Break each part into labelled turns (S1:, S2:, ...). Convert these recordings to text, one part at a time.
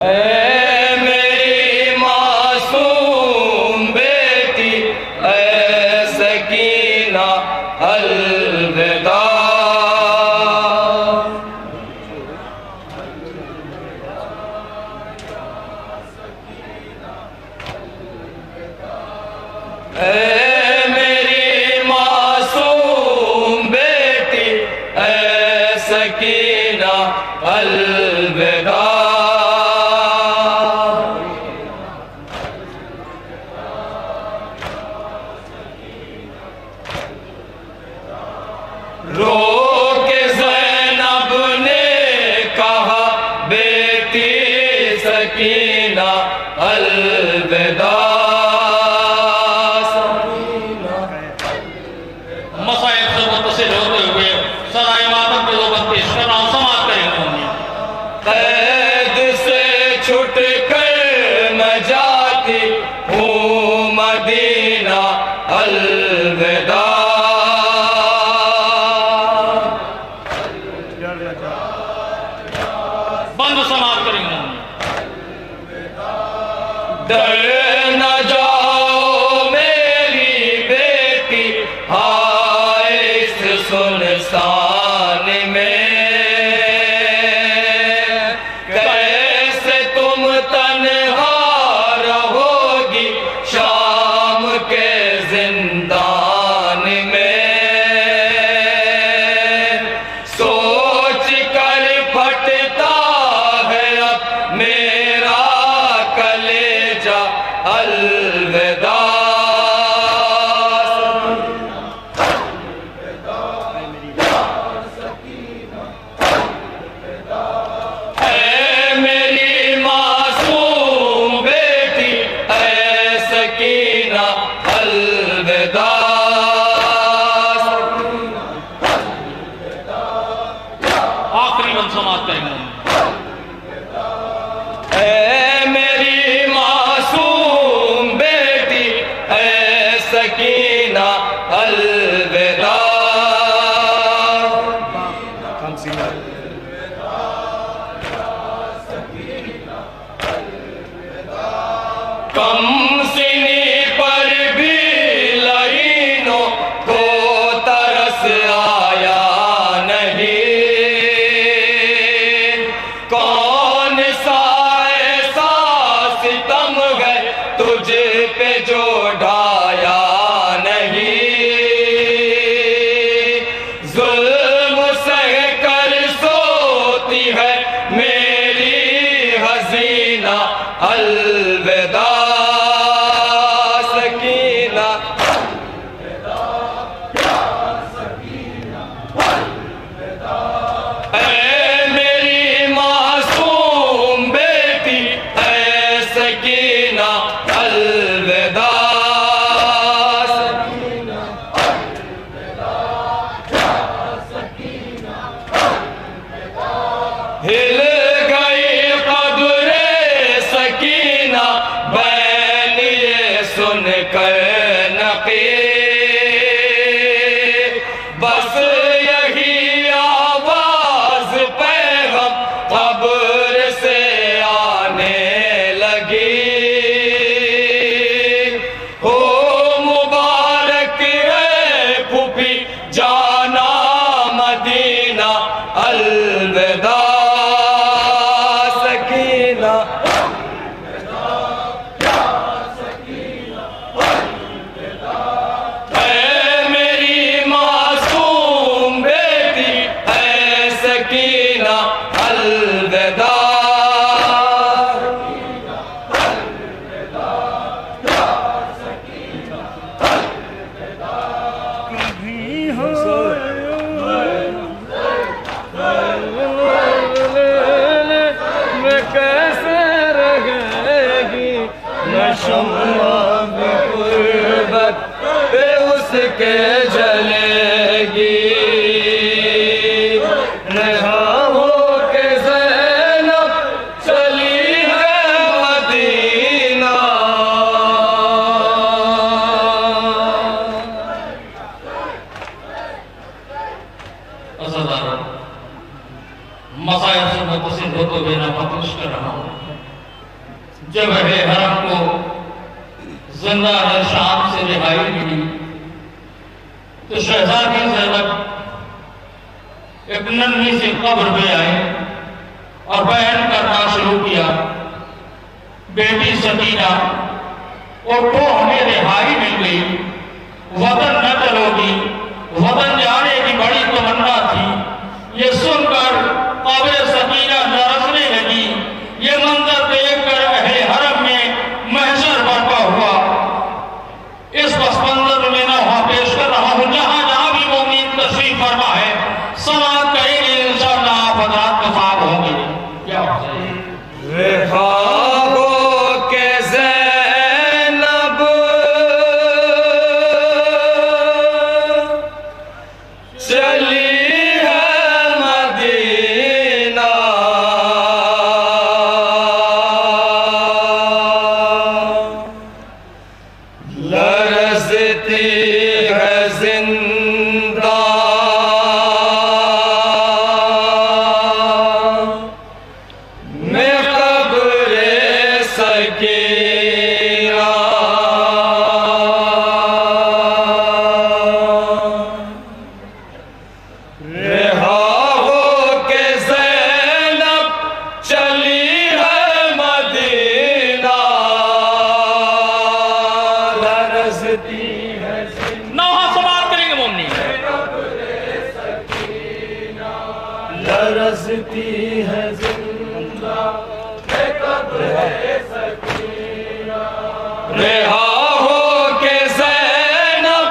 S1: ऐ मेरी मासूम बेटी, ऐ सकीना अलविदा। ऐ मेरी मासूम बेटी, ऐ सकीना अलविदा। रो के ज़ैनब ने कहा, बेटी सकीना अलविदा।
S2: मसाइल से मुत्तसिल होते हुए सराय मातम पे नौबत पेश करना समाप्त करेंगे।
S1: कैद से छुट कर मैं जाती हूँ मदीना अलविदा।
S2: बंद समाप्त करेंगे।
S1: डर न जाओ मेरी बेटी, हाय इस सुनसान में। कैसे तुम तन्हा रहोगी शाम के जिंदान में। सोच कर फटता है अब मेरा कलेजा अलविदा। ऐ मेरी मासूम बेटी, ऐ सकीना अलविदा।
S2: आखिरी बंद समाप्त करेंगे।
S1: ऐ मेरी मासूम बेटी, ऐ सकीना अलविदा। कम सिनी पर भी लहीनों को तरस आया नहीं। कौन सा ऐसा सितम है तुझ पे जो ढाया नहीं। जुल्म सह कर सोती है मेरी हसीना अलविदा। सकीना ऐ मेरी मासूम बेटी, ऐ सकीना अलविदा। हिल गई कब्रे सकीना, बैन ये सुन कर नक़ी। बस यही आवाज पैगम कब्र से आने लगी। हो मुबारक है फूफी जाना मदीना अलविदा। सकीना ऐ मेरी मासूम बेटी, ऐ सकीना अलविदा। मैं कैसे रहेगी नशमा गुर्बत पे उसके जलेगी। नहा के ज़ैनब चली है मदीना।
S2: मसाइल से मुत्तसिल होते हुए मैं पहुंच कर रहा हूँ। जब अहले हरम को जिंदा शाम से रिहाई मिली तो शहजादी ज़ैनब एक नन्ही सी कब्र पे आए और बयान करना शुरू किया, बेटी सकीना और तो हमें रिहाई मिल गई, वतन न चलोगी, वतन जाने की बड़ी तमन्ना थी। ये सुनकर कब्र सकीना लरसने लगी। ये मंजर देखकर अहले हरम में महशर बरपा हुआ। इस पस मंजर में नौहा पेश कर रहा हूँ, जहाँ जहाँ भी मोमिन तशरीफ फरमा है समाअत करेंगे, इंशाअल्लाह आप हज़रात को साफ होंगे। क्या
S1: लरज़ती है जिंदा सकीना, रेहा हो के ज़ैनब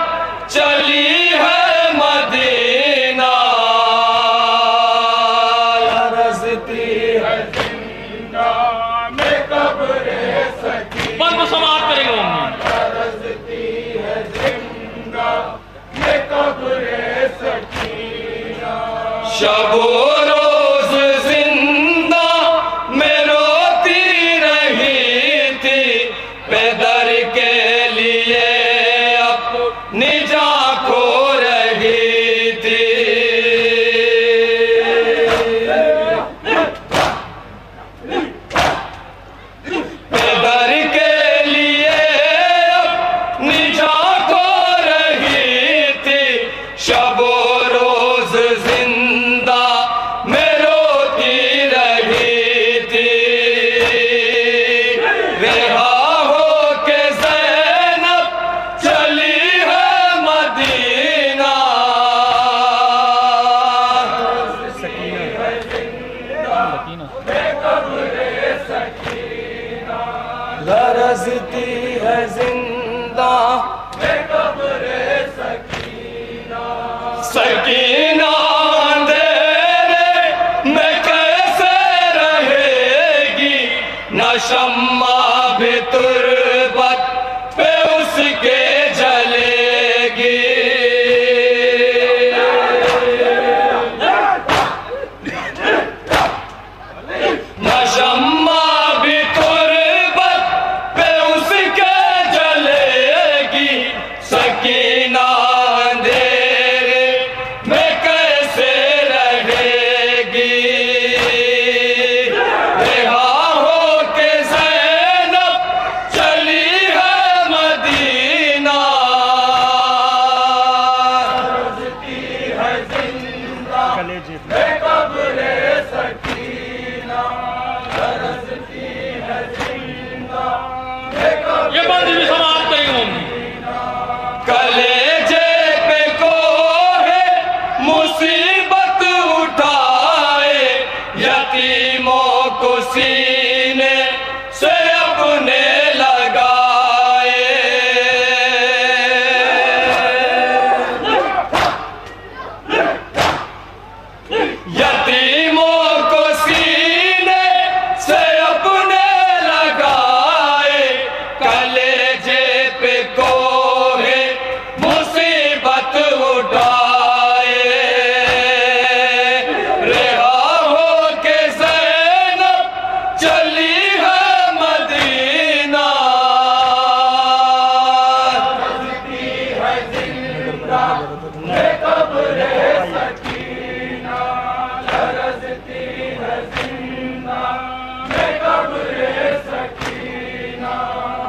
S1: चली है मदीना, लरज़ती है जिंदा में कब्रे सकीना।
S2: बंद समाप्त करेंगे
S1: लरज़ती है जिंदा में कब्रे सकीना, शबो रोज जिंदा में रोती रही थी, पैदर के लिए अपनी जान खो रही थी। पैदर के लिए अपनी जान खो रही थी, शबो रोज जिंदा में रोती रही थी। रेहा हो के ज़ैनब चली है मदीना, लरज़ती है जिंदा में कब्रे सकीना, सकीना अंधेरे में कैसे रहेगी, न शम्मा भी तुरबत पे उसके जलेगी। न शम्मा भी तुरबत पे उसके जलेगी, सकीना अंधेरे में कैसे रहेगी। रेहा हो के ज़ैनब चली है मदीना,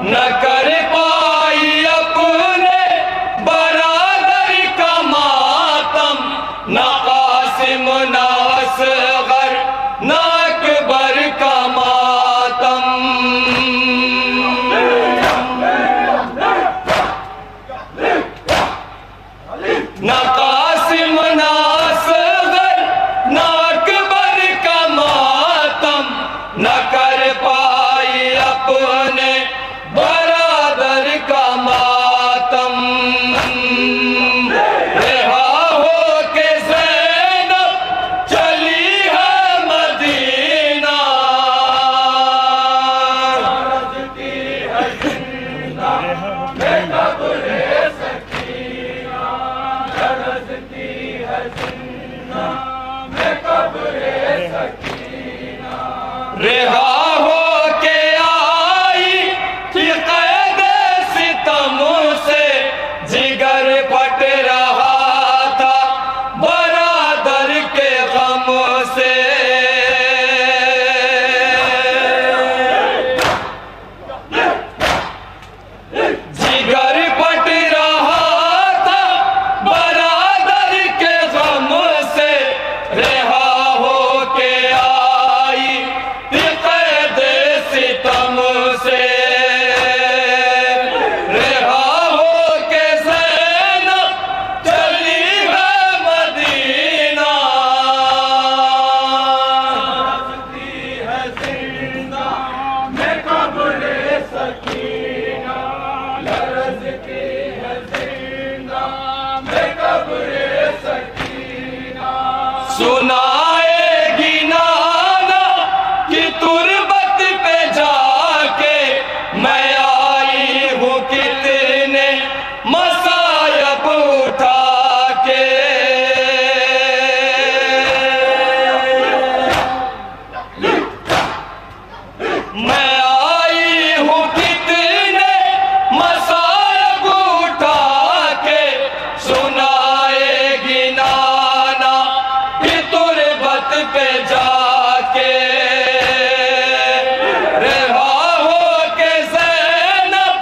S1: न कर पाई अपने बरादर का मातम, न कासिम न असगर न अकबर का मातम। न कासिम न असगर न अकबर का मातम, न कर पाई अपने बरादर का मातम। रिहा हो के ज़ैनब चली है मदीना, रिहा हो के आई कि कैद सितम से जिगर फट रहा था बरादर के गम से। जिगर फट रहा था बरादर के गम से, रिहा हो के आई कैद सितम से। रिहा हो के ज़ैनब चली है मदीना, सुनाएगी नाना कि तुरबत पे जाके मैं आई हूँ कितने मसायब उठा के। मैं आई हूँ कितने मसायब उठा के, सुनाएगी नाना कि तुरबत पे जाके। रिहा हो के ज़ैनब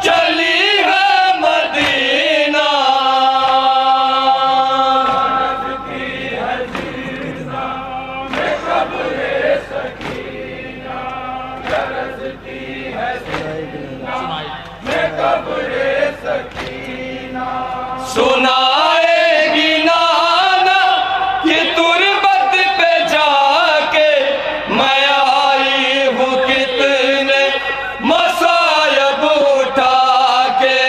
S1: चली है मदीना, सुनाएगी नाना कि तुरबत पे जाके मैं आई हूँ कितने मसायब उठा के।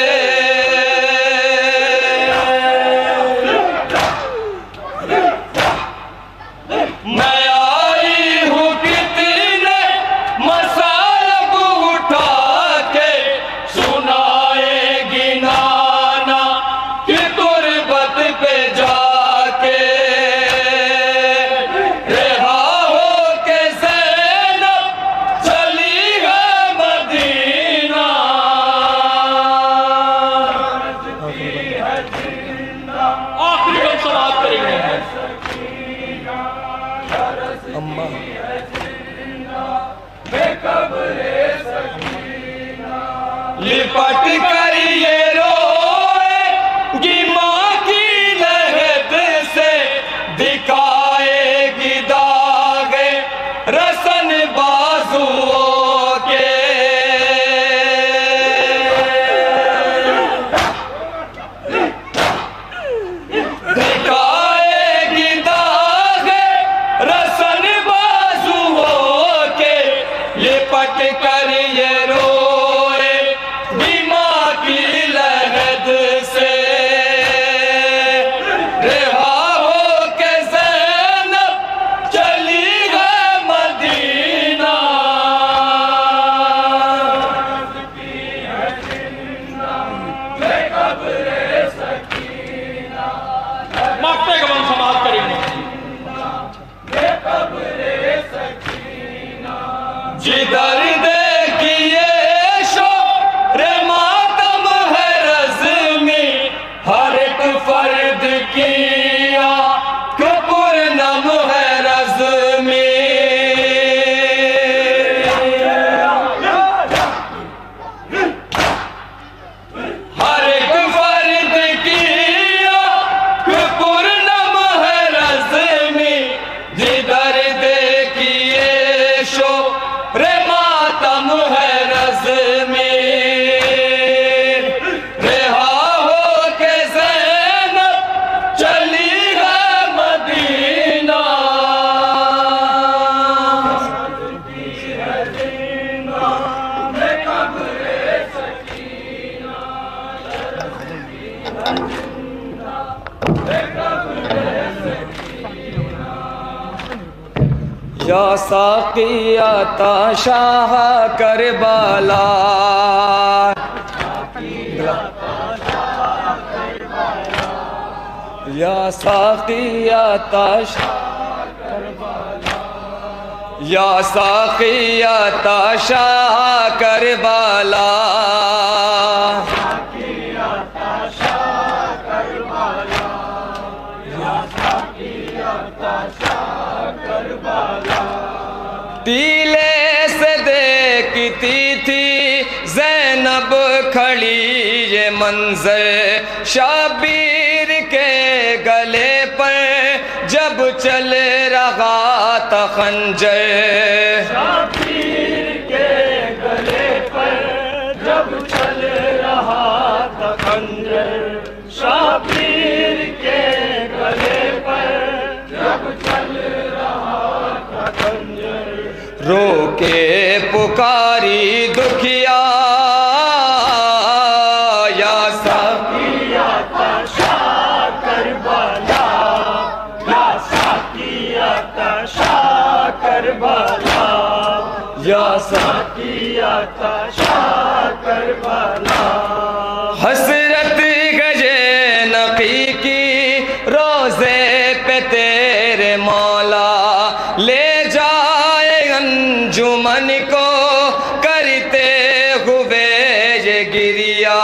S1: मैं आई हूँ कितने मसायब उठा के, सुनाएगी नाना कि तुरबत पे जाके। रिहा हो के ज़ैनब चली है मदीना, आखिरी हम समाप्त करेंगे। अम्मा लिपट कर ये रोएगी माँ की लहद से, दिखाएगी दागे रसन बाजुओं के। दिखाएगी दागे रसन बाजुओं के, लिपट कर ये रोएगी माँ की लहद से। रिहा हो के ज़ैनब चली है मदीना, माफते का हम समाप्त करेंगे। जिधर देखिए या साक़ी आता शाह करबला, या साक़ी आता या साक़ी आता शाह करबला, टीले से देखती थी ज़ैनब खड़ी ये मंजर, शाबीर के गले पर जब चल रहा था खंजर,
S2: शाबीर के गले पर जब चल रहा था खंजर, शाबीर के गले पर जब चल रहा था खंजर,
S1: रो के पुकारी दुखिया, या साक़ी
S2: आता शाह करबला, या साक़ी आता शाह करबला,
S1: या
S2: साक़ी आता शाह करबला।
S1: हसरत गजे नकी की रोज़े पे तेरे मौला, ले जाए अंजुमन को करते हुए ये गिरिया,